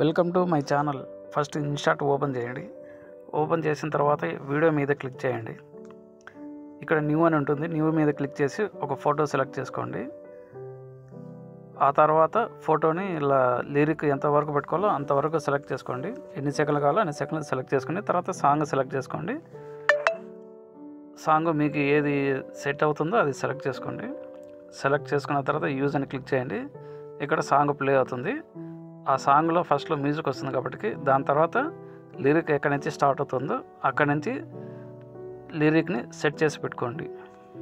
Welcome to my channel. First INSAT open చేయండి. Open చేసిన తర్వాత వీడియో మీద క్లిక్ చేయండి. ఇక్కడ న్యూ అని ఉంటుంది. న్యూ మీద క్లిక్ చేసి ఒక ఫోటో సెలెక్ట్ చేసుకోండి. ఆ తర్వాత ఫోటోని ఇలా లిరిక్ ఎంతవరకు పెట్టుకోవాలో అంతవరకు సెలెక్ట్ చేసుకోండి. ఎన్ని సెకండ్లు కావాలో అన్ని సెకండ్లు సెలెక్ట్ చేసుకోండి. తర్వాత సాంగ్ సెలెక్ట్ చేసుకోండి. సాంగ్ మీకు ఏది సెట్ అవుతుందో అది సెలెక్ట్ చేసుకోండి. సెలెక్ట్ చేసుకున్న తర్వాత యూజ్ అని క్లిక్ చేయండి. ఇక్కడ సాంగ్ ప్లే అవుతుంది. ఆ సాంగ్లో ఫస్ట్లో మ్యూజిక్ వస్తుంది కాబట్టి దాని తర్వాత లిరిక్ ఎక్కడి నుంచి స్టార్ట్ అవుతుందో అక్కడి నుంచి లిరిక్ని సెట్ చేసి పెట్టుకోండి.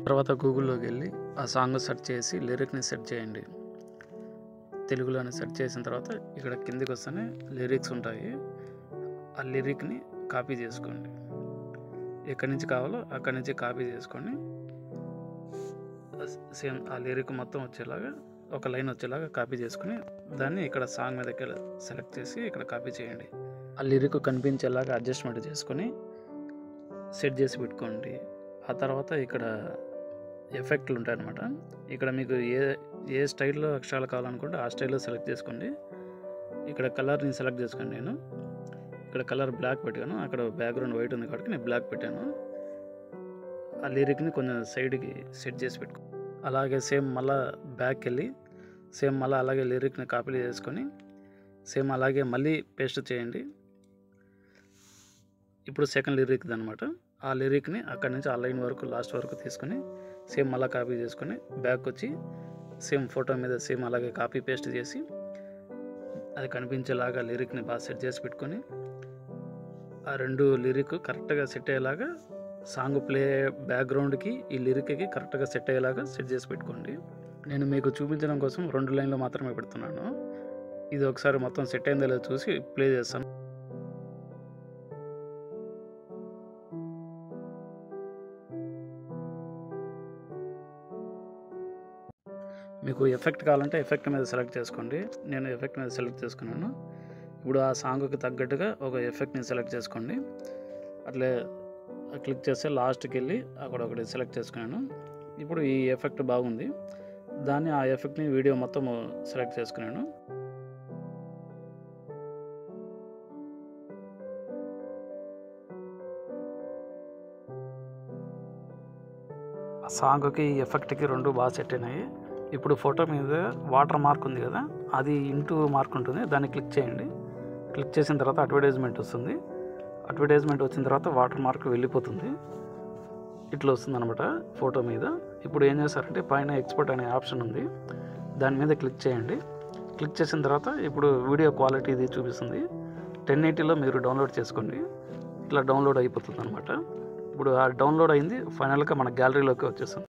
తర్వాత గూగుల్లోకి వెళ్ళి ఆ సాంగ్ సెర్చ్ చేసి లిరిక్ని సెట్ చేయండి. తెలుగులోనే సెట్ చేసిన తర్వాత ఇక్కడ కిందికి వస్తేనే లిరిక్స్ ఉంటాయి. ఆ లిరిక్ని కాపీ చేసుకోండి. ఎక్కడి నుంచి కావాలో అక్కడి నుంచి కాపీ చేసుకొని సేమ్ ఆ లిరిక్ మొత్తం వచ్చేలాగా ఒక లైన్ వచ్చేలాగా కాపీ చేసుకుని దాన్ని ఇక్కడ సాంగ్ మీదకి సెలెక్ట్ చేసి ఇక్కడ కాపీ చేయండి. ఆ లిరిక్ కనిపించేలాగా అడ్జస్ట్మెంట్ చేసుకొని సెట్ చేసి పెట్టుకోండి. ఆ తర్వాత ఇక్కడ ఎఫెక్ట్లు ఉంటాయన్నమాట. ఇక్కడ మీకు ఏ స్టైల్లో అక్షరాలు కావాలనుకుంటే ఆ స్టైల్లో సెలెక్ట్ చేసుకోండి. ఇక్కడ కలర్ని సెలెక్ట్ చేసుకోండి. నేను ఇక్కడ కలర్ బ్లాక్ పెట్టాను. అక్కడ బ్యాక్గ్రౌండ్ వైట్ ఉంది కాబట్టి నేను బ్లాక్ పెట్టాను. ఆ లిరిక్ని కొంచెం సైడ్కి సెట్ చేసి పెట్టుకో. అలాగే సేమ్ మళ్ళీ బ్యాక్కి వెళ్ళి సేమ్ మళ్ళీ అలాగే లిరిక్ని కాపీ చేసుకొని సేమ్ అలాగే మళ్ళీ పేస్ట్ చేయండి. ఇప్పుడు సెకండ్ లిరిక్ అనమాట. ఆ లిరిక్ని అక్కడి నుంచి ఆ లైన్ వరకు లాస్ట్ వరకు తీసుకొని సేమ్ మళ్ళీ కాపీ చేసుకొని బ్యాక్ వచ్చి సేమ్ ఫోటో మీద సేమ్ అలాగే కాపీ పేస్ట్ చేసి అది కనిపించేలాగా లిరిక్ని బాగా సెట్ చేసి పెట్టుకొని ఆ రెండు లిరిక్ కరెక్ట్గా సెట్ అయ్యేలాగా సాంగ్ ప్లే బ్యాక్గ్రౌండ్కి ఈ లిరిక్కి కరెక్ట్గా సెట్ అయ్యేలాగా సెట్ చేసి పెట్టుకోండి. నేను మీకు చూపించడం కోసం 2 లైన్లు మాత్రమే పెడుతున్నాను. ఇది ఒకసారి మొత్తం సెట్ అయిందో లేదో చూసి ప్లే చేస్తాను. మీకు ఎఫెక్ట్ కావాలంటే ఎఫెక్ట్ మీద సెలెక్ట్ చేసుకోండి. నేను ఎఫెక్ట్ మీద సెలెక్ట్ చేసుకున్నాను. ఇప్పుడు ఆ సాంగ్కి తగ్గట్టుగా ఒక ఎఫెక్ట్ని సెలెక్ట్ చేసుకోండి. అట్లే క్లిక్ చేస్తే లాస్ట్కి వెళ్ళి అక్కడ ఒకటి సెలెక్ట్ చేసుకున్నాను. ఇప్పుడు ఈ ఎఫెక్ట్ బాగుంది. దాన్ని ఆ ఎఫెక్ట్ని వీడియో మొత్తం సెలెక్ట్ చేసుకున్నాను. ఆ సాంగ్కి ఎఫెక్ట్కి 2 బాగా సెట్ అయినాయి. ఇప్పుడు ఫోటో మీద వాటర్ మార్క్ ఉంది కదా, అది ఇంటూ మార్క్ ఉంటుంది. దాన్ని క్లిక్ చేయండి. క్లిక్ చేసిన తర్వాత అడ్వర్టైజ్మెంట్ వస్తుంది. అడ్వర్టైజ్మెంట్ వచ్చిన తర్వాత వాటర్ మార్క్ వెళ్ళిపోతుంది. ఇట్లా వస్తుంది అనమాట ఫోటో మీద. ఇప్పుడు ఏం చేస్తారంటే పైన ఎక్స్పోర్ట్ అనే ఆప్షన్ ఉంది. దాని మీద క్లిక్ చేయండి. క్లిక్ చేసిన తర్వాత ఇప్పుడు వీడియో క్వాలిటీ ఇది చూపిస్తుంది. 1080లో మీరు డౌన్లోడ్ చేసుకోండి. ఇట్లా డౌన్లోడ్ అయిపోతుంది అనమాట. ఇప్పుడు ఆ డౌన్లోడ్ అయింది ఫైనల్గా మన గ్యాలరీలోకి వచ్చేస్తుంది.